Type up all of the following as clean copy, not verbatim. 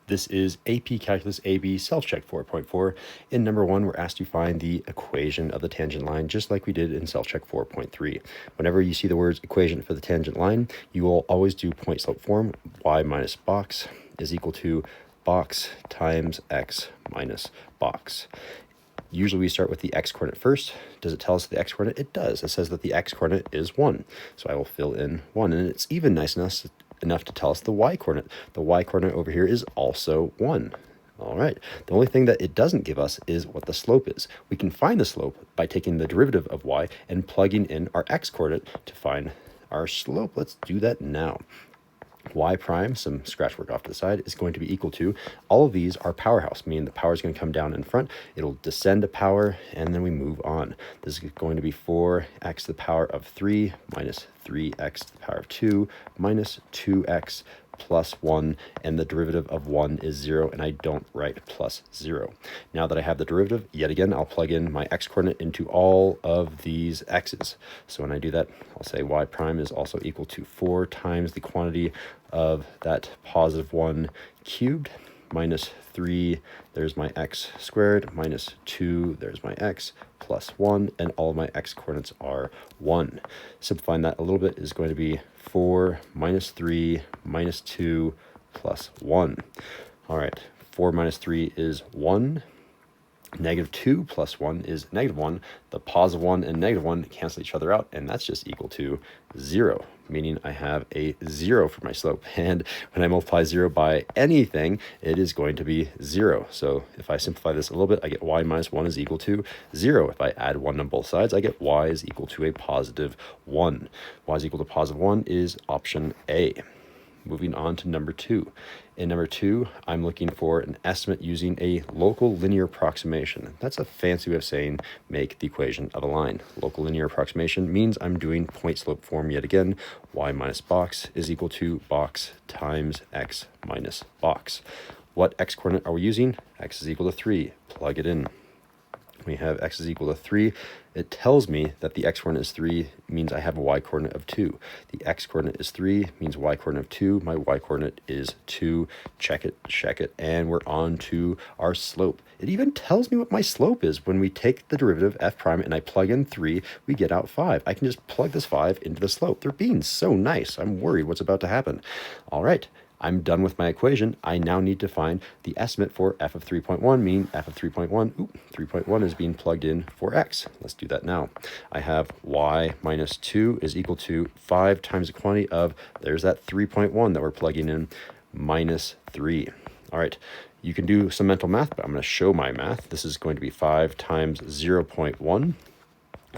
This is AP Calculus AB Self-Check 4.4. In number 1, we're asked to find the equation of the tangent line, just like we did in Self-Check 4.3. Whenever you see the words equation for the tangent line, you will always do point slope form. Y minus box is equal to box times x minus box. Usually we start with the x-coordinate first. Does it tell us the x-coordinate? It does. It says that the x-coordinate is 1. So I will fill in 1. And it's even nice enough to tell us the y-coordinate. The y-coordinate over here is also 1. All right. The only thing that it doesn't give us is what the slope is. We can find the slope by taking the derivative of y and plugging in our x-coordinate to find our slope. Let's do that now. Y prime, some scratch work off to the side, is going to be equal to, all of these are powerhouse, meaning the power is going to come down in front, it'll descend to power, and then we move on. This is going to be 4x to the power of 3 minus 3x to the power of 2 minus 2x plus 1, and the derivative of 1 is 0, and I don't write plus 0. Now that I have the derivative, yet again, I'll plug in my x-coordinate into all of these x's. So when I do that, I'll say y prime is also equal to 4 times the quantity of that positive 1 cubed minus 3, there's my x squared, minus 2, there's my x, plus 1, and all of my x coordinates are 1. Simplifying that a little bit is going to be 4 minus 3 minus 2 plus 1. All right, 4 minus 3 is 1. Negative 2 plus 1 is negative 1. The positive 1 and negative 1 cancel each other out, and that's just equal to 0, meaning I have a 0 for my slope. And when I multiply 0 by anything, it is going to be 0. So if I simplify this a little bit, I get y minus 1 is equal to 0. If I add 1 on both sides, I get y is equal to a positive 1. Y is equal to positive 1 is option A. Moving on to number 2. In number 2, I'm looking for an estimate using a local linear approximation. That's a fancy way of saying make the equation of a line. Local linear approximation means I'm doing point slope form yet again. Y minus box is equal to box times x minus box. What x coordinate are we using? X is equal to 3. Plug it in. We have x is equal to 3. It tells me that the x coordinate is 3, means I have a y coordinate of 2. The x coordinate is 3, means y coordinate of 2. My y coordinate is 2. Check it, and we're on to our slope. It even tells me what my slope is. When we take the derivative f prime and I plug in 3, we get out 5. I can just plug this 5 into the slope. They're being so nice. I'm worried what's about to happen. All right. I'm done with my equation. I now need to find the estimate for f of 3.1, meaning f of 3.1, 3.1 is being plugged in for x. Let's do that now. I have y minus 2 is equal to 5 times the quantity of, there's that 3.1 that we're plugging in, minus 3. All right, you can do some mental math, but I'm going to show my math. This is going to be 5 times 0.1.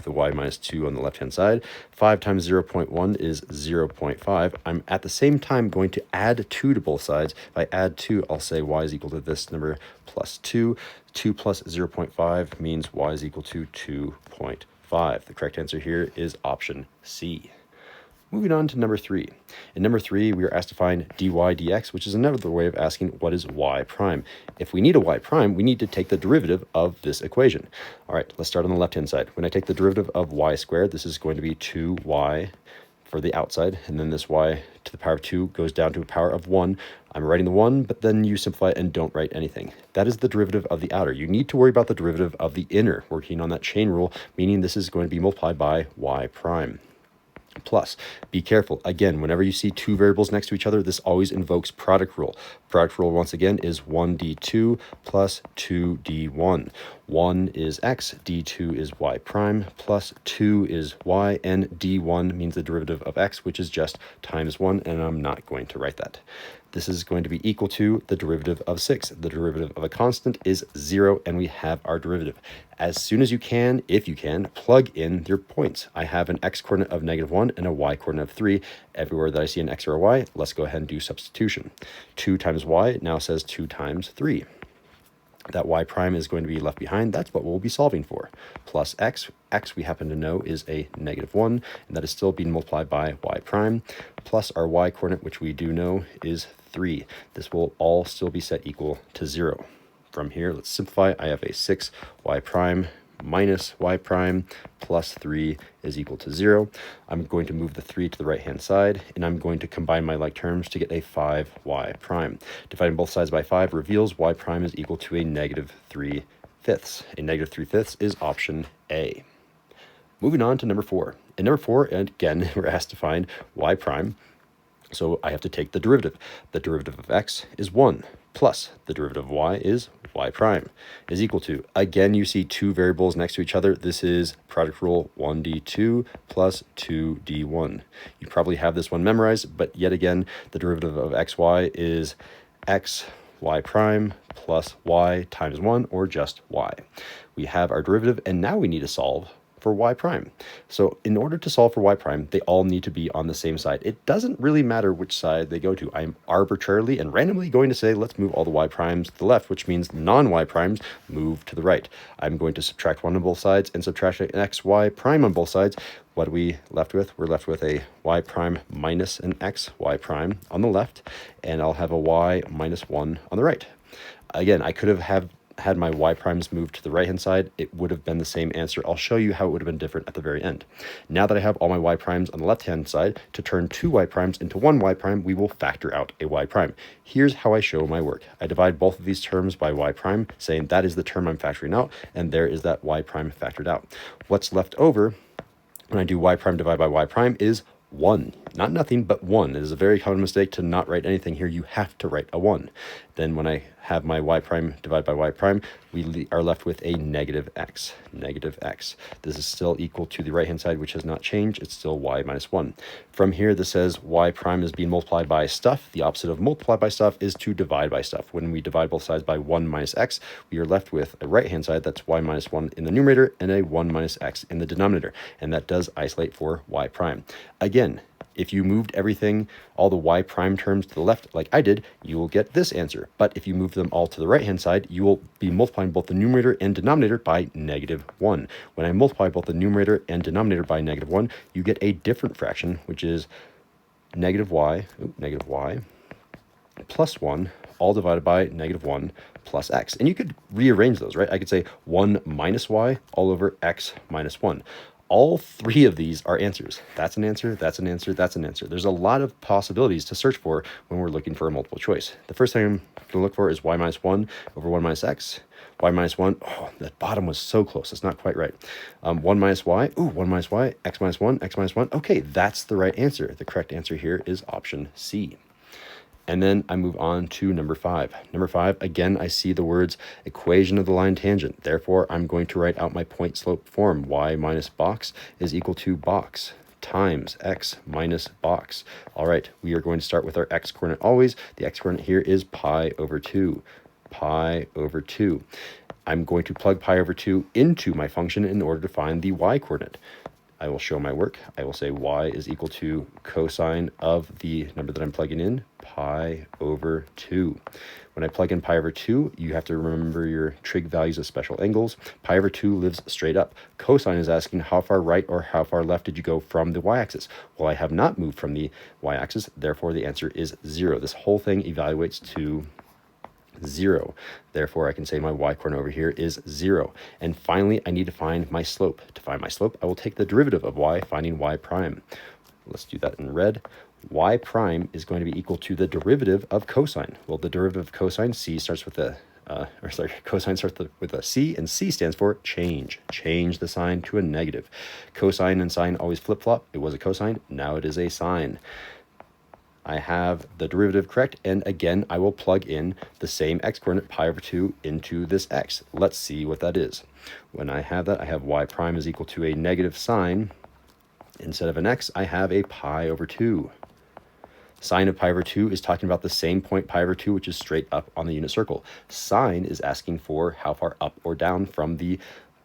The y minus 2 on the left-hand side. 5 times 0.1 is 0.5. I'm at the same time going to add 2 to both sides. If I add 2, I'll say y is equal to this number plus 2. 2 plus 0.5 means y is equal to 2.5. The correct answer here is option C. Moving on to number 3. In number 3, we are asked to find dy dx, which is another way of asking what is y prime. If we need a y prime, we need to take the derivative of this equation. All right, let's start on the left-hand side. When I take the derivative of y squared, this is going to be 2y for the outside, and then this y to the power of 2 goes down to a power of 1. I'm writing the 1, but then you simplify it and don't write anything. That is the derivative of the outer. You need to worry about the derivative of the inner, working on that chain rule, meaning this is going to be multiplied by y prime. Plus, be careful. Again, whenever you see two variables next to each other, this always invokes product rule. Product rule, once again, is 1d2 plus 2d1. 1 is x, d2 is y prime, plus 2 is y, and d1 means the derivative of x, which is just times 1, and I'm not going to write that. This is going to be equal to the derivative of 6. The derivative of a constant is 0, and we have our derivative. As soon as you can, if you can, plug in your points. I have an x-coordinate of -1 and a y-coordinate of 3. Everywhere that I see an x or a y, let's go ahead and do substitution. 2 times y now says 2 times 3. That y prime is going to be left behind. That's what we'll be solving for. Plus x. X we happen to know is a -1, and that is still being multiplied by y prime, plus our y coordinate, which we do know is 3. This will all still be set equal to 0. From here, let's simplify. I have a 6 y prime minus y prime plus 3 is equal to 0. I'm going to move the 3 to the right-hand side, and I'm going to combine my like terms to get a 5y prime. Dividing both sides by 5 reveals y prime is equal to a negative 3/5. A negative 3/5 is option A. Moving on to number 4. In number 4, and again, we're asked to find y prime. So I have to take the derivative. The derivative of x is 1 plus the derivative of y is y prime is equal to, again, you see two variables next to each other. This is product rule 1d2 plus 2d1. You probably have this one memorized, but yet again, the derivative of xy is x y prime plus y times 1, or just y. We have our derivative, and now we need to solve for y prime. So in order to solve for y prime, they all need to be on the same side. It doesn't really matter which side they go to. I'm arbitrarily and randomly going to say, let's move all the y primes to the left, which means non-y primes move to the right. I'm going to subtract 1 on both sides and subtract an x y prime on both sides. What are we left with? We're left with a y prime minus an x y prime on the left, and I'll have a y minus 1 on the right. Again, I could have had my y primes moved to the right hand side, it would have been the same answer. I'll show you how it would have been different at the very end. Now that I have all my y primes on the left hand side, to turn two y primes into one y prime, we will factor out a y prime. Here's how I show my work. I divide both of these terms by y prime, saying that is the term I'm factoring out, and there is that y prime factored out. What's left over when I do y prime divided by y prime is 1. Not nothing, but 1. It is a very common mistake to not write anything here. You have to write a 1. Then when I have my y prime divided by y prime, we are left with a negative x. Negative x. This is still equal to the right-hand side, which has not changed. It's still y minus 1. From here, this says y prime is being multiplied by stuff. The opposite of multiply by stuff is to divide by stuff. When we divide both sides by 1 minus x, we are left with a right-hand side that's y minus 1 in the numerator and a 1 minus x in the denominator. And that does isolate for y prime. Again, if you moved everything, all the y prime terms to the left like I did, you will get this answer. But if you move them all to the right-hand side, you will be multiplying both the numerator and denominator by negative 1. When I multiply both the numerator and denominator by negative 1, you get a different fraction, which is negative y plus 1, all divided by negative 1 plus x. And you could rearrange those, right? I could say 1 minus y all over x minus 1. All three of these are answers. That's an answer, that's an answer, that's an answer. There's a lot of possibilities to search for when we're looking for a multiple choice. The first thing I'm going to look for is y minus 1 over 1 minus x. Y minus 1, oh, that bottom was so close. It's not quite right. 1 minus y, 1 minus y, x minus 1, x minus 1. Okay, that's the right answer. The correct answer here is option C. And then I move on to number 5. Number 5, again, I see the words equation of the line tangent. Therefore, I'm going to write out my point slope form. Y minus box is equal to box times x minus box. All right, we are going to start with our x coordinate always. The x coordinate here is pi over 2. Pi over 2. I'm going to plug pi over 2 into my function in order to find the y coordinate. I will show my work. I will say y is equal to cosine of the number that I'm plugging in, pi over 2. When I plug in pi over 2, you have to remember your trig values of special angles. Pi over 2 lives straight up. Cosine is asking how far right or how far left did you go from the y-axis. Well, I have not moved from the y-axis, therefore the answer is 0. This whole thing evaluates to 0. Therefore, I can say my y coordinate over here is 0. And finally, I need to find my slope. To find my slope, I will take the derivative of y, finding y prime. Let's do that in red. Y prime is going to be equal to the derivative of cosine. Well, the derivative of cosine, cosine starts with a C, and C stands for change. Change the sign to a negative. Cosine and sine always flip-flop. It was a cosine, now it is a sine. I have the derivative correct, and again, I will plug in the same x coordinate, pi over 2, into this x. Let's see what that is. When I have that, I have y prime is equal to a negative sign. Instead of an x, I have a pi over 2. Sine of pi over 2 is talking about the same point pi over 2, which is straight up on the unit circle. Sine is asking for how far up or down from the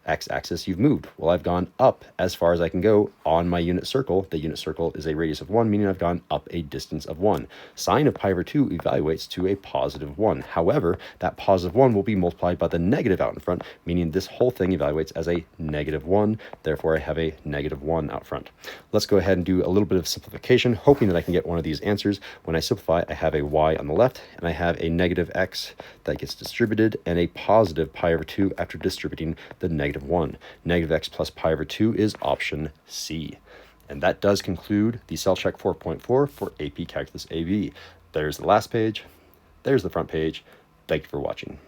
x-axis you've moved. Well, I've gone up as far as I can go on my unit circle. The unit circle is a radius of 1, meaning I've gone up a distance of 1. Sine of pi over 2 evaluates to a positive 1. However, that positive 1 will be multiplied by the negative out in front, meaning this whole thing evaluates as a negative 1. Therefore, I have a negative 1 out front. Let's go ahead and do a little bit of simplification, hoping that I can get one of these answers. When I simplify, I have a y on the left, and I have a negative x that gets distributed, and a positive pi over 2 after distributing the negative -1. Negative x plus pi over 2 is option C. And that does conclude the CellCheck 4.4 for AP Calculus AB. There's the last page. There's the front page. Thank you for watching.